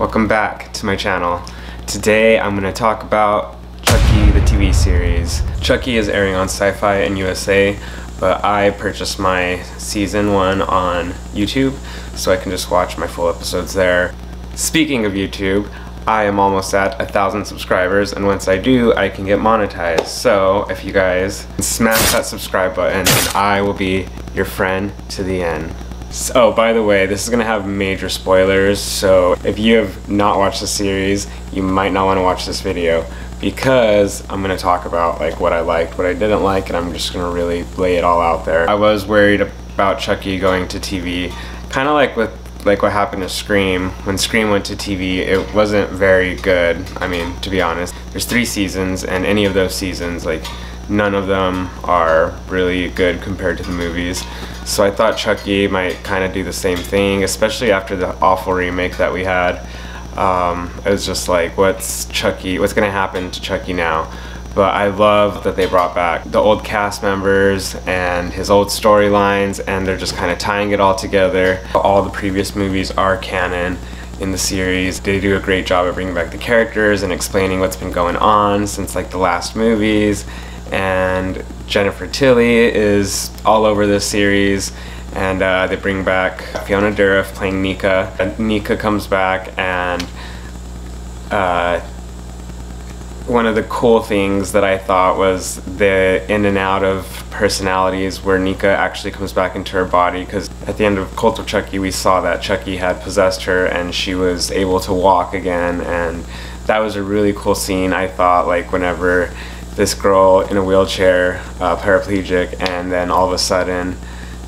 Welcome back to my channel. Today I'm going to talk about Chucky, the TV series. Chucky is airing on Sci-Fi and USA, but I purchased my season 1 on YouTube, so I can just watch my full episodes there. Speaking of YouTube, I am almost at 1,000 subscribers, and once I do, I can get monetized. So if you guys smash that subscribe button, and I will be your friend to the end. So, by the way, this is gonna have major spoilers, so if you have not watched the series, you might not want to watch this video, because I'm gonna talk about like what I liked, what I didn't like, and I'm just gonna really lay it all out there. I was worried about Chucky going to TV, kind of like with what happened to Scream. When Scream went to TV, it wasn't very good. I mean, to be honest, there's 3 seasons, and any of those seasons, like, none of them are really good compared to the movies. So I thought Chucky might kind of do the same thing, especially after the awful remake that we had. It was just like, what's gonna happen to Chucky now? But I love that they brought back the old cast members and his old storylines, and they're just kind of tying it all together. All the previous movies are canon in the series. They do a great job of bringing back the characters and explaining what's been going on since like the last movies. And Jennifer Tilly is all over this series, and they bring back Fiona Dourif playing Nika. And Nika comes back, and one of the cool things that I thought was the in and out of personalities where Nika actually comes back into her body, because at the end of Cult of Chucky we saw that Chucky had possessed her and she was able to walk again, and that was a really cool scene. I thought, like, whenever this girl in a wheelchair, paraplegic, and then all of a sudden,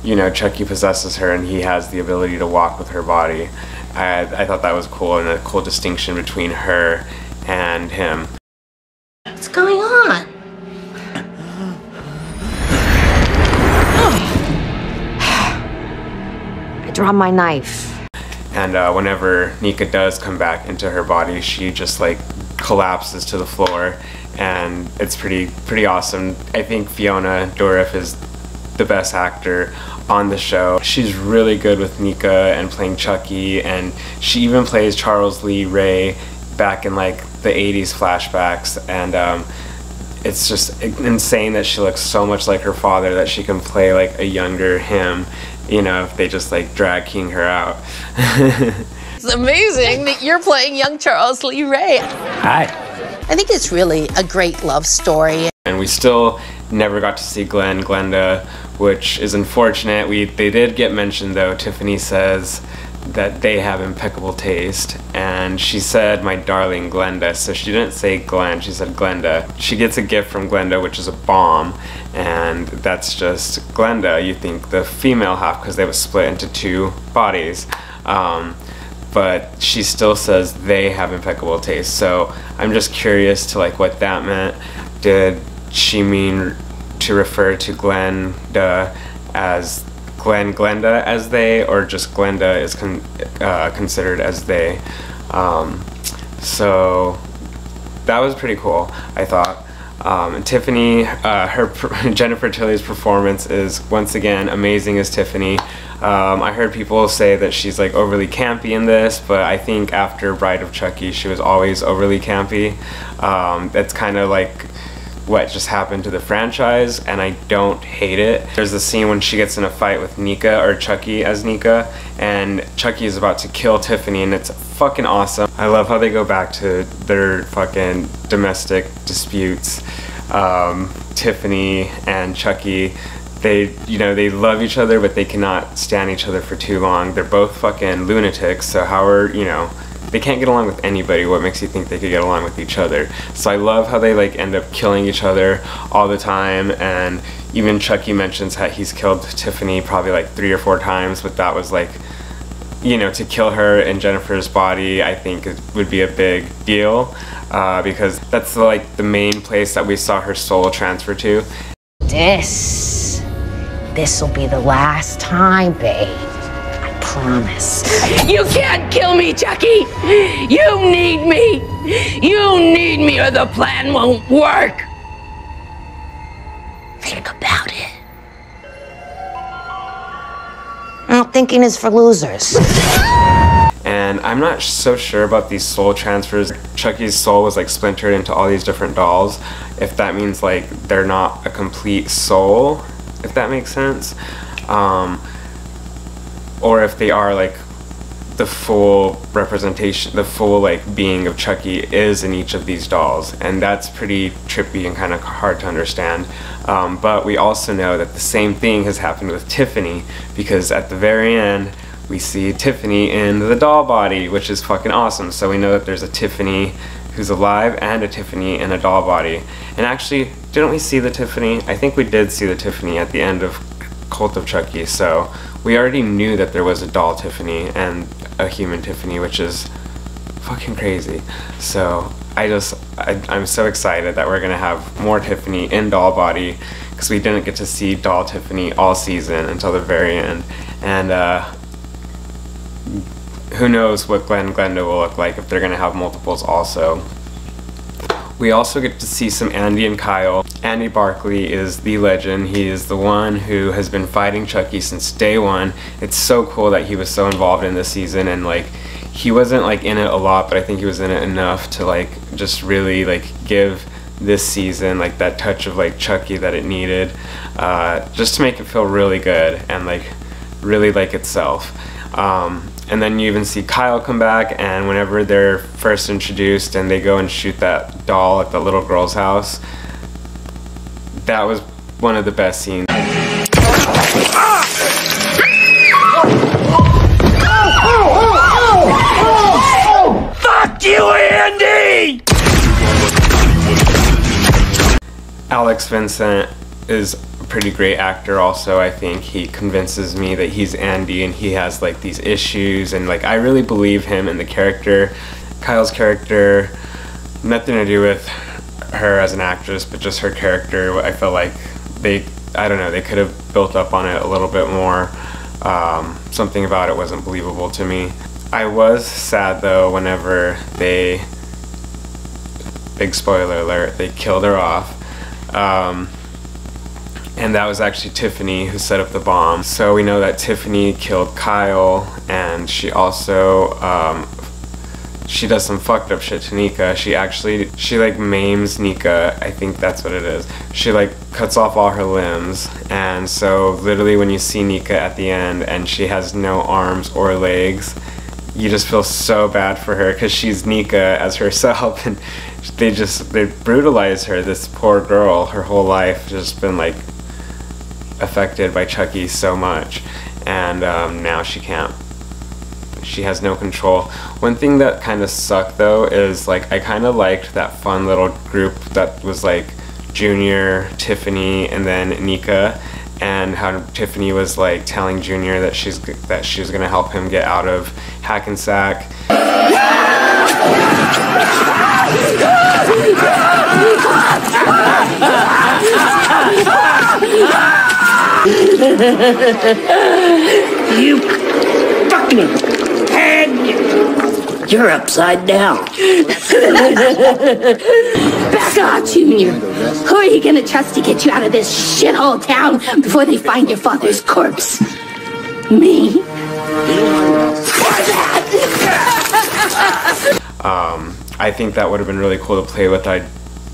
you know, Chucky possesses her and he has the ability to walk with her body. I thought that was cool, and a cool distinction between her and him. What's going on? I dropped my knife. And whenever Nika does come back into her body, she just like collapses to the floor, and it's pretty awesome. I think Fiona Dourif is the best actor on the show. She's really good with Nika and playing Chucky, and she even plays Charles Lee Ray back in like the 80s flashbacks, and it's just insane that she looks so much like her father that she can play like a younger him, you know, if they just like drag king her out. It's amazing that you're playing young Charles Lee Ray. Hi. I think it's really a great love story. And we still never got to see Glenda, which is unfortunate. They did get mentioned though. Tiffany says that they have impeccable taste, and she said my darling Glenda, so she didn't say Glenn, she said Glenda. She gets a gift from Glenda, which is a bomb, and that's just Glenda. You think the female half, because they was split into 2 bodies, but she still says they have impeccable taste. So I'm just curious to like what that meant. Did she mean to refer to Glenda as Glenda as they, or just Glenda is considered as they? So that was pretty cool, I thought. And Tiffany, Jennifer Tilly's performance is once again amazing as Tiffany. I heard people say that she's like overly campy in this, but I think after Bride of Chucky she was always overly campy. That's kind of like what just happened to the franchise, and I don't hate it. There's a scene when she gets in a fight with Nika, or Chucky as Nika, and Chucky is about to kill Tiffany, and it's fucking awesome. I love how they go back to their fucking domestic disputes. Tiffany and Chucky, they love each other, but they cannot stand each other for too long. They're both fucking lunatics, so they can't get along with anybody. What makes you think they could get along with each other? So I love how they like end up killing each other all the time, and even Chucky mentions how he's killed Tiffany probably like 3 or 4 times, but that was like, you know, to kill her in Jennifer's body, I think it would be a big deal because that's like the main place that we saw her soul transfer to. This'll be the last time, babe. I promise. You can't kill me, Chucky! You need me! You need me or the plan won't work! Think about it. Thinking is for losers. And I'm not so sure about these soul transfers. Chucky's soul was like splintered into all these different dolls. If that means like they're not a complete soul, if that makes sense. Or if they are like the full representation, the full like being of Chucky is in each of these dolls. And that's pretty trippy and kind of hard to understand. But we also know that the same thing has happened with Tiffany, because at the very end, we see Tiffany in the doll body, which is fucking awesome. So we know that there's a Tiffany who's alive and a Tiffany in a doll body. And actually, didn't we see the Tiffany? I think we did see the Tiffany at the end of Cult of Chucky. So we already knew that there was a doll Tiffany and a human Tiffany, which is fucking crazy. So I'm so excited that we're gonna have more Tiffany in doll body, because we didn't get to see doll Tiffany all season until the very end. And who knows what Glenda will look like if they're gonna have multiples also. We also get to see some Andy and Kyle. Andy Barkley is the legend. He is the one who has been fighting Chucky since day one. It's so cool that he was so involved in this season, and like he wasn't like in it a lot, but I think he was in it enough to like just really like give this season like that touch of like Chucky that it needed, just to make it feel really good and like really like itself. And then you even see Kyle come back, and whenever they're first introduced and they go and shoot that doll at the little girl's house, that was one of the best scenes. Fuck you, Andy! Alex Vincent is a pretty great actor also. I think he convinces me that he's Andy and he has like these issues, and like I really believe him in the character. Kyle's character, nothing to do with her as an actress, but just her character. I feel like I don't know, they could have built up on it a little bit more. Something about it wasn't believable to me. I was sad though whenever they, big spoiler alert, they killed her off. And that was actually Tiffany who set up the bomb. So we know that Tiffany killed Kyle, and she also, she does some fucked up shit to Nika. She like maims Nika, I think that's what it is. She like cuts off all her limbs, and so literally when you see Nika at the end and she has no arms or legs, you just feel so bad for her, because she's Nika as herself, and they brutalize her, this poor girl. Her whole life just been like affected by Chucky so much, and now she has no control. One thing that kind of sucked though is like I kind of liked that fun little group that was like Junior, Tiffany, and then Nika, and how Tiffany was like telling Junior that she was gonna help him get out of Hackensack. You fucking hag! You're upside down. Back off, Junior. Who are you gonna trust to get you out of this shithole town before they find your father's corpse? Me? I think that would have been really cool to play with. I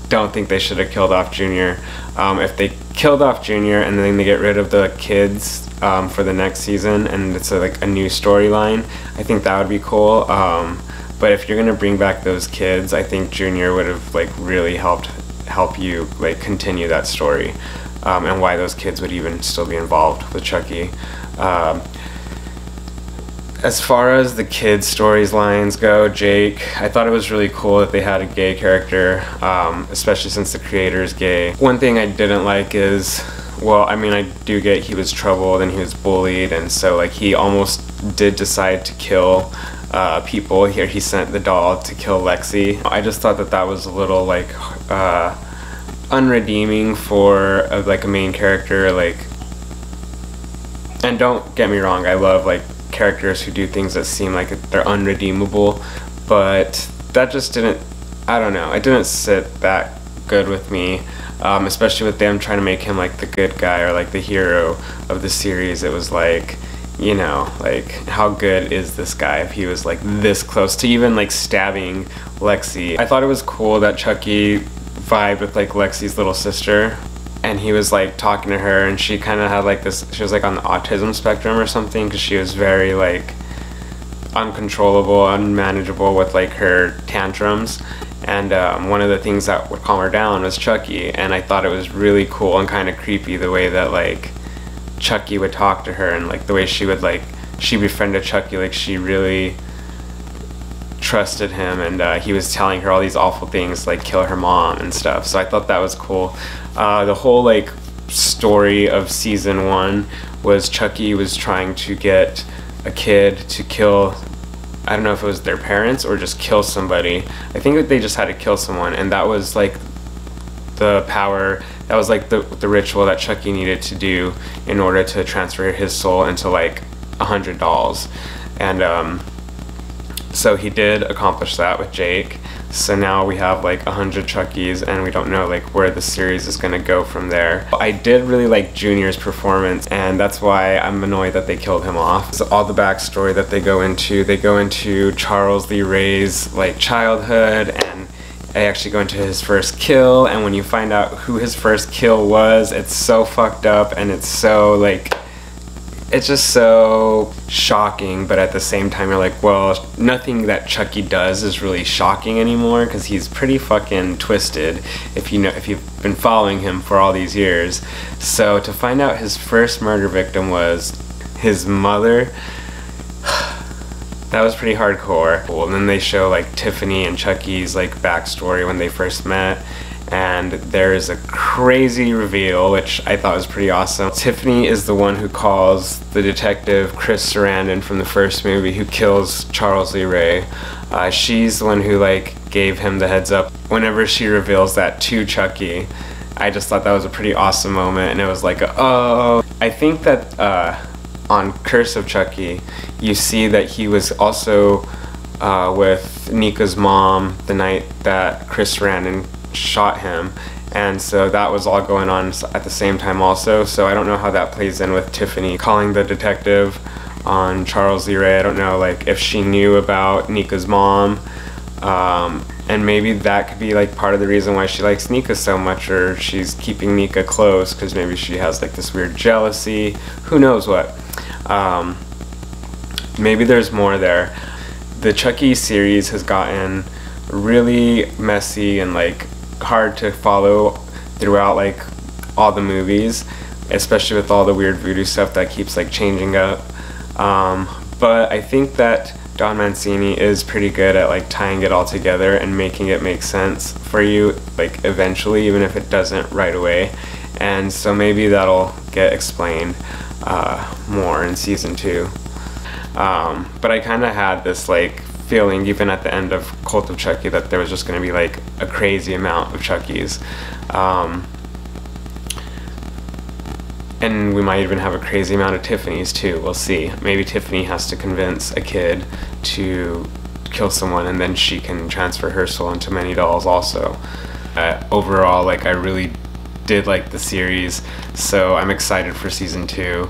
don't think they should have killed off Junior. If they killed off Junior and then they get rid of the kids for the next season and it's like a new storyline, I think that would be cool. But if you're gonna bring back those kids, I think Junior would have like really help you like continue that story, and why those kids would even still be involved with Chucky. As far as the kids' storylines go, Jake, I thought it was really cool that they had a gay character, especially since the creator is gay. One thing I didn't like is, well, I mean, I do get he was troubled and he was bullied, and so like he almost did decide to kill people. Here he sent the doll to kill Lexi. I just thought that was a little like unredeeming for like a main character. Like, and don't get me wrong, I love like characters who do things that seem like they're unredeemable, but that just didn't, I don't know, it didn't sit that good with me, especially with them trying to make him like the good guy or like the hero of the series. It was like you know, like, how good is this guy if he was like this close to even like stabbing Lexi. I thought it was cool that Chucky vibed with like Lexi's little sister, and he was like talking to her, and she kind of had like this, she was like on the autism spectrum or something, because she was very like uncontrollable, unmanageable with like her tantrums. And one of the things that would calm her down was Chucky, and I thought it was really cool and kind of creepy the way that like Chucky would talk to her, and like the way she would like, she befriended Chucky, like she really trusted him, and he was telling her all these awful things like kill her mom and stuff. So I thought that was cool. The whole like story of season 1 was Chucky was trying to get a kid to kill, I don't know if it was their parents or just kill somebody. I think that they just had to kill someone, and that was like the power, that was like the ritual that Chucky needed to do in order to transfer his soul into like 100 dolls. And so he did accomplish that with Jake. So now we have like 100 Chuckies, and we don't know like where the series is gonna go from there. I did really like Junior's performance, and that's why I'm annoyed that they killed him off. So all the backstory that they go into Charles Lee Ray's like childhood, and they actually go into his first kill, and when you find out who his first kill was, it's so fucked up, and it's so like, it's just so shocking, but at the same time you're like, well, nothing that Chucky does is really shocking anymore, because he's pretty fucking twisted if you've been following him for all these years. So to find out his first murder victim was his mother, that was pretty hardcore. Well, and then they show like Tiffany and Chucky's like backstory when they first met, and there is a crazy reveal which I thought was pretty awesome. Tiffany is the one who calls the detective Chris Sarandon from the first movie who kills Charles Lee Ray. She's the one who like gave him the heads up whenever she reveals that to Chucky. I just thought that was a pretty awesome moment, and it was like, oh. I think that on Curse of Chucky you see that he was also with Nika's mom the night that Chris Sarandon shot him, and so that was all going on at the same time also. So I don't know how that plays in with Tiffany calling the detective on Charles Lee Ray. I don't know like if she knew about Nika's mom, and maybe that could be like part of the reason why she likes Nika so much, or she's keeping Nika close because maybe she has like this weird jealousy, who knows what. Maybe there's more there. The Chucky series has gotten really messy and like hard to follow throughout like all the movies, especially with all the weird voodoo stuff that keeps like changing up. But I think that Don Mancini is pretty good at like tying it all together and making it make sense for you like eventually, even if it doesn't right away. And so maybe that'll get explained more in season 2. But I kind of had this like feeling even at the end of Cult of Chucky that there was just going to be like a crazy amount of Chuckies, and we might even have a crazy amount of Tiffany's too. We'll see. Maybe Tiffany has to convince a kid to kill someone, and then she can transfer her soul into many dolls also. Overall, like, I really did like the series, so I'm excited for season 2.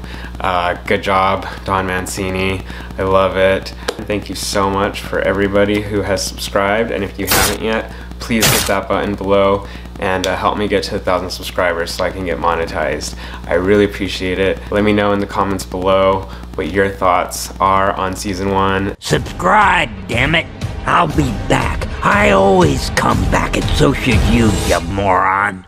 Good job, Don Mancini. I love it. Thank you so much for everybody who has subscribed, and if you haven't yet, please hit that button below and help me get to 1,000 subscribers so I can get monetized. I really appreciate it. Let me know in the comments below what your thoughts are on season 1. Subscribe, damn it! I'll be back. I always come back, and so should you, you moron.